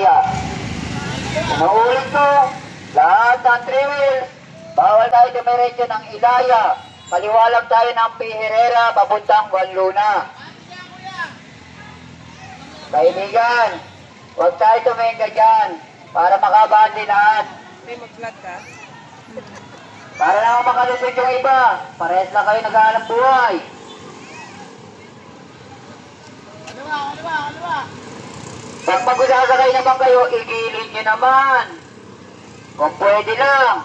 Ilaya. Inuulit ko, lahat ng 3 wheels, bawal tayo dumiretso ng Ilaya. Paliwalag tayo ng P. Herrera, papuntang Juan Luna. Kaibigan, huwag tayo tuminga dyan para makabandi lahat. Mag-vlog ka? Para naman makalusot yung iba. Parehas lang kayo nag-aalang buhay. Pag mag-usasakay naman kayo, igilin nyo naman. Kung pwede lang.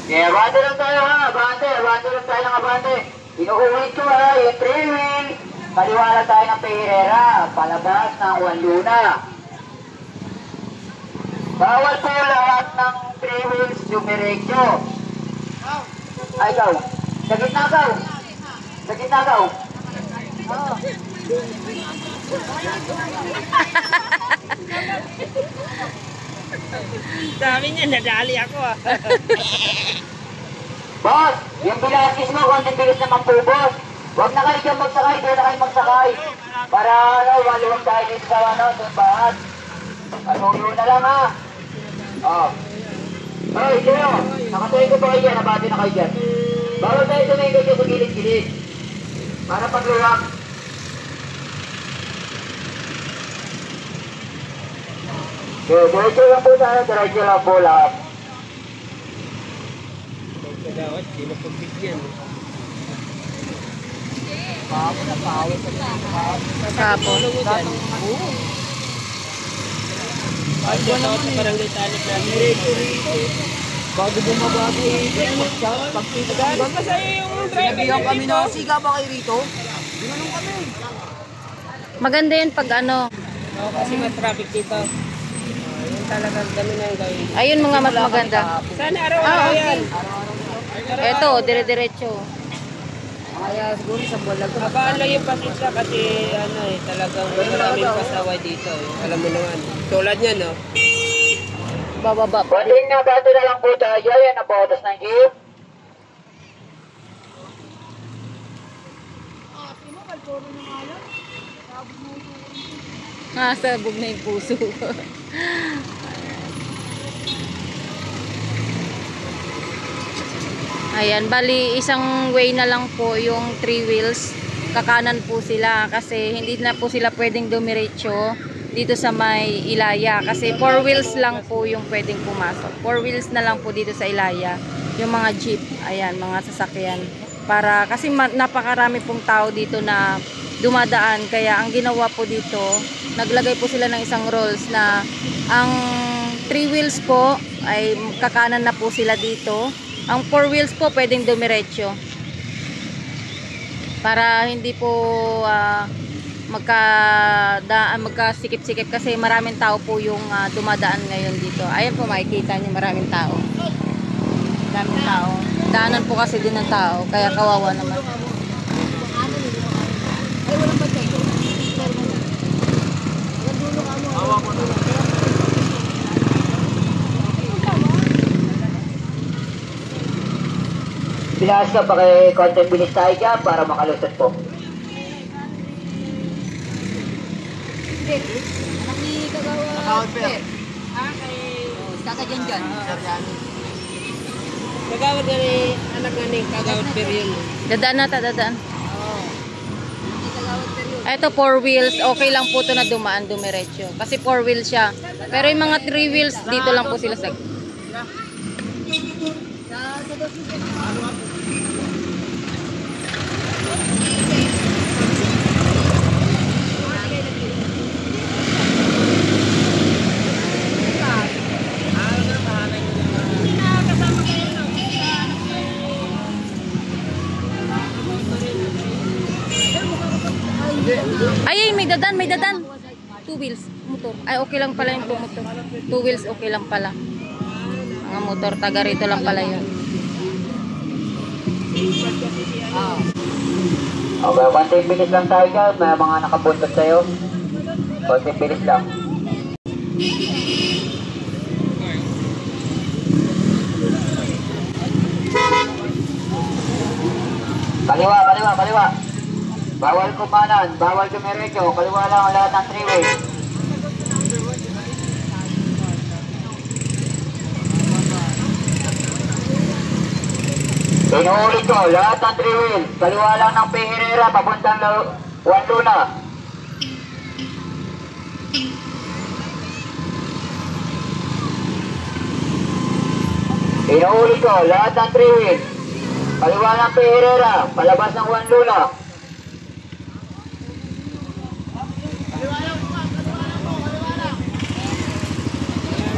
Kaya bante lang tayo ha, bante lang tayo ng abante. Inuulit ko ha, yung 3 wheel. Paliwala tayo ng P. Herrera, palabas ng Juan Luna. Bawal po lahat ng 3 wheels dumiretso. Ay, ikaw. Sa gitna ka. Sa gitna ka. Sabi niya, nadali ako ah. Boss, yung Velasquez mo, konting bilis naman po, boss. Huwag na kayo dyan magsakay, doon na kayo magsakay. Para maluwag tayo dito sa bahat. Patulo na lang ha. Oh. Hey, kayo. Nakatayin ko pa kayo dyan, nabati na kayo dyan. Bawal tayo tumingin dyan sa gilid-gilid. Para pagluwag. Okay, diretso lang po tayo, diretso lang po lahat. Kadawat, di na pagbigyan. Sapon. Ay, dyan ako sa barangay Talip na. Bago bumaba ko pagkita. Baka sa'yo yung driver Nabihan kami dito. na siga ba kayo rito? Ginanong kami. Maganda yun pag ano. Oo, kasi mas traffic dito. Yung talagang dami na yung gawin. Ayun mga mas maganda. Sana araw-araw yan. Eto, dire-diretso. Kaya siguro sa bulag ko. Habaan lang yung pasensya kasi ano eh, talagang maraming pasaway dito. Alam mo naman. Tulad niya, no? Bababa pa. Pwedeng nabato na lang po tayo, yan ang botas ng jeep. Sabog na yung puso. Ayan, bali isang way na lang po yung 3 wheels. Kakanan po sila kasi hindi na po sila pwedeng dumiretso dito sa may Ilaya. Kasi 4 wheels lang po yung pwedeng pumasok. 4 wheels na lang po dito sa Ilaya. Yung mga jeep, ayan, mga sasakyan. Para, kasi napakarami pong tao dito na dumadaan. Kaya ang ginawa po dito, naglagay po sila ng isang rules na ang 3 wheels po ay kakanan na po sila dito. Ang 4 wheels po pwedeng dumiretso. Para hindi po magkasikip-sikip kasi maraming tao po yung dumadaan ngayon dito. Ayan po makikita niyo maraming tao. Maraming tao. Daanan po kasi din ng tao kaya kawawa naman. Bilas ka pa kay content bilis tayo dyan para makalusot po. Anak ni Kagawa. Kaka dyan. Kagawad nga ni, anak nga ni Kagawad Perion. Dadaan na ta, dadaan. Ito 4 wheels, okay lang po ito na dumaan, dumiretso. Kasi 4 wheels siya. Pero yung mga 3 wheels, dito lang po sila sa... Ay, may dadan, may dadan. 2 wheels, motor. Ay, okay lang pala yung motor. 2 wheels, okay lang pala. Mga motor, taga rito lang pala yun. Okay, konting bilis lang tayo dyan. May mga nakabuntot sa'yo. Konting bilis lang. Kaliwa. Bawal kumanan, bawal dumiretso, kaliwa lang ang lahat ng 3-way. Inuulit ko, lahat ng 3-wheel, kaliwa lang ng P. Herrera, papuntang Juan Luna. Inuulit ko, lahat ng 3-wheel, kaliwa ng P. Herrera, palabas ng Juan Luna.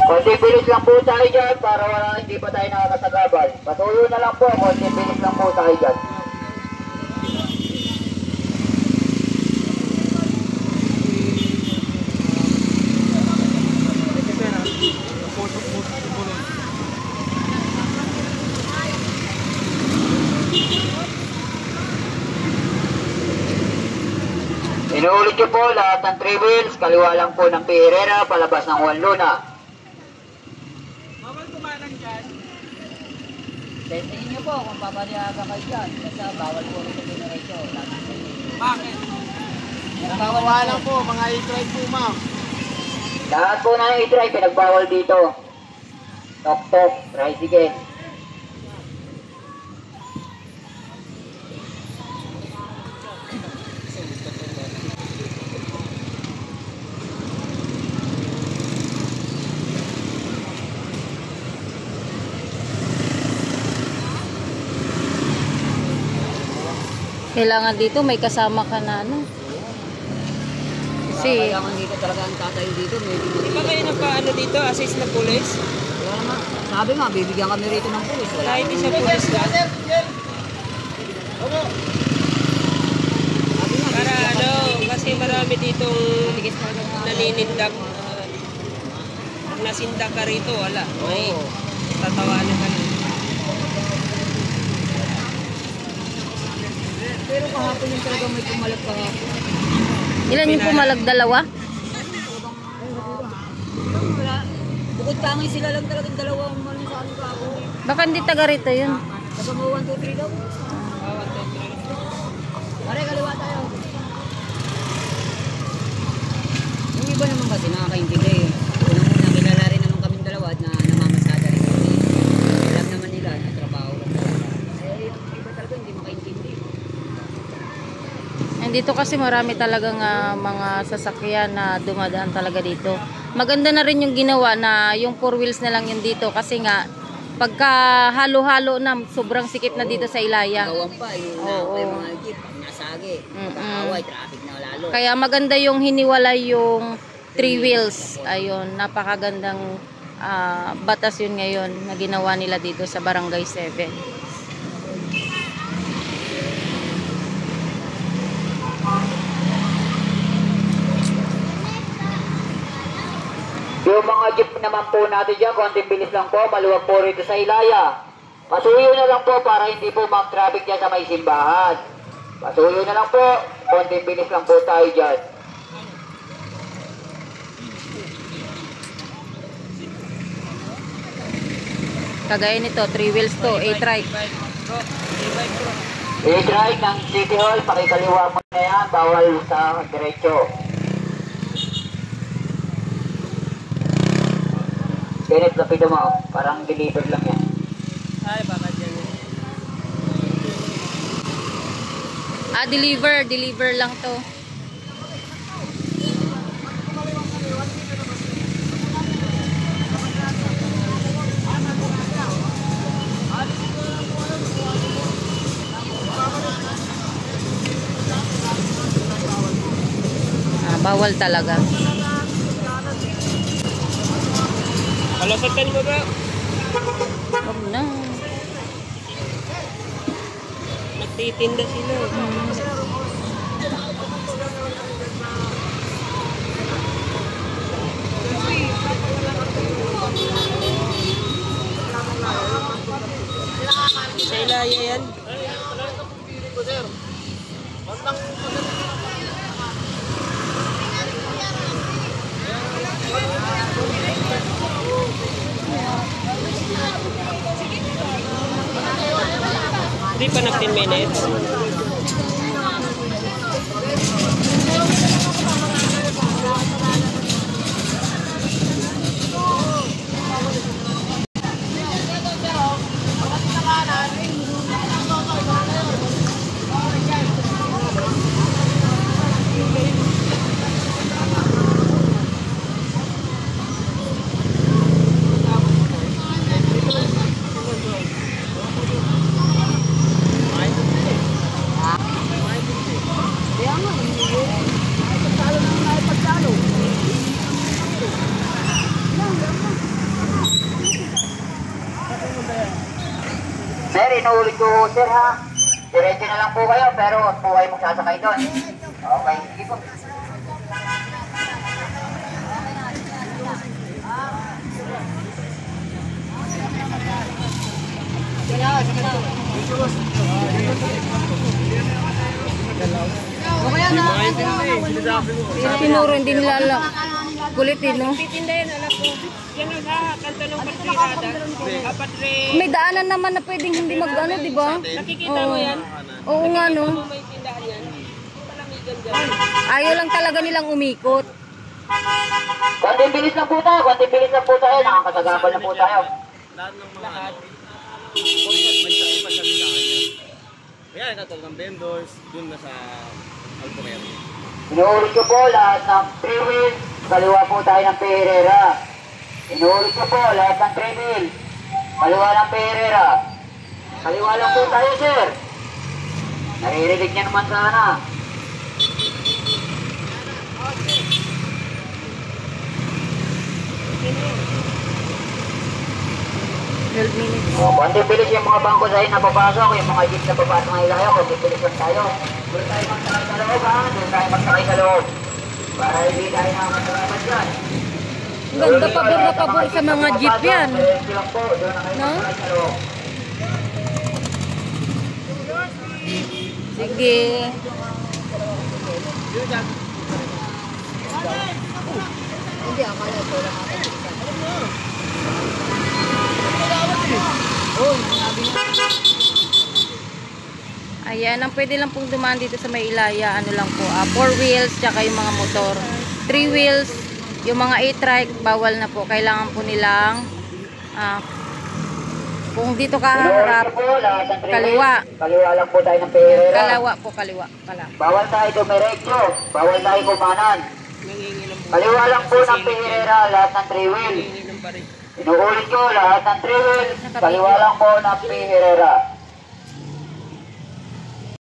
Konti bilis lang po tayo dyan para hindi pa tayo nakakasagabal. Patuloy na lang po, konti bilis lang po tayo dyan. Inuulit ko po lahat ng 3 wheels, kaliwa lang po ng P. Herrera, palabas ng Juan Luna. Testingin niyo po kung papaliaga kayo dyan. Kasi bawal po rin sa generation. Bakit? Nakawawa lang po, mga e-drive po ma'am. Lahat po na i-try, pinagbawal dito. Tok-tok, tricycle. Kailangan dito may kasama ka na ano. Kasi Kailangan dito talaga ang tatay dito. Medyo Di ba kayo nagpaano dito? Assist na police? Kaya naman, sabi nga, bibigyan kami rito ng pulis. Wala. Kahit hindi siya police lang. Para ano, kasi marami ditong naninindak. Pag nasindak ka rito, wala. May tatawanan ka lang. Pero kahapon yung talaga may pumalag kahapon. ilan yung pumalag? Dalawa? Bukod tangay sila lang talagang dalawa ang malang sa ano kahapon. Baka hindi taga rito yun. Kasi mo 1, 2, 3 daw. Pare, kaliwa tayo. Yung iba naman kasi nakakaintindi. Unang-una, kilala rin naman kaming dalawa at namamasada rin kami. Alam naman nila na trabaho lang talaga. Eh, yung iba talaga hindi makaintindi. Dito kasi marami talagang mga sasakyan na dumadaan talaga dito. Maganda na rin yung ginawa na yung 4 wheels na lang yun dito kasi nga pagka halo-halo na sobrang sikip na dito sa Ilaya. Gawan pa, yung Oo. yung mga jeep, pag nasagi, pagkakaway, traffic na lalo. Kaya maganda yung hiniwalay yung 3 wheels. Ayun, napakagandang batas yun ngayon na ginawa nila dito sa Barangay 7. Yung mga jeep naman po natin dyan, konting bilis lang po, maluwag po rito sa Ilaya. Pasuyo na lang po para hindi po mag-traffic dyan sa may simbahan. Pasuyo na lang po, konting bilis lang po tayo dyan. Kagaya nito, 3 wheels to, 8-trike. Bro, e-bike bro. I-drive ng City Hall, pakikaliwa mo na yan, bawal sa diretso. Kenneth, lapido mo, parang deliver lang yan. Ay, baka dyan. Deliver lang to. Bawal talaga. Palasatan mo ba? Huwag na. Nagtitinda sila. Sa Ilaya yan. Hindi pa na 10 minutes. inuulit ko sir ha. Diretso na lang po kayo, pero huwag po kayo magsasakay doon. Okay, sige po. Tinuro, hindi nila alam. Kulit eh, no? Titinda yan, alam ko. Yan ang kanto ng patrikada. Apat rin. May daanan naman na pwedeng hindi mag-ano, di ba? Nakikita mo yan? Oo nga, no? Kung may tindahan yan, palamigan dyan. Ayaw lang talaga nilang umikot. Konting bilis lang po tayo, konting bilis lang po tayo. Nakakasagabal na po tayo. Lahat. Kaya ito ng vendors, dun na sa Alpumero. Inuulit ko po lahat ng 3 wheels. Kaliwa po tayo ng Pereira. Inuulit ko po lahat ng 3 wheels. Kaliwa ng Pereira. Kaliwa lang po tayo, sir. Naririnig niya naman sana. Konti bilis yung mga bangko sa na papasok, yung mga jeep na papasok na ilayo, konti bilis lang tayo. Doon tayo magsakay sa loob ha, doon tayo magsakay sa loob. Para hindi tayo nakakasalamat dyan. Ang ganda, pabor na pabor sa mga jeep yan. Diretso lang po, doon na kayo No? magsakay sa loob. Sige. Ayan, ang pwede lang pong dumaan dito sa may Ilaya, ano lang po, 4 wheels, tsaka yung mga motor. 3 wheels, yung mga e-trike, bawal na po. Kailangan po nilang, kung dito ka harap, Inuulit ko po lahat ng 3 kaliwa. wheels. Kaliwa lang po tayo ng Pereira. Kaliwa po, kaliwa. Bawal tayo dumiretso, bawal tayo kumanan. Nanginginom po. Kaliwa lang po ng Pereira, lahat ng 3 wheels. Nanginginom pa rin. Inuulit ko lahat ng 3 wheels. Kaliwa lang po ng Pereira.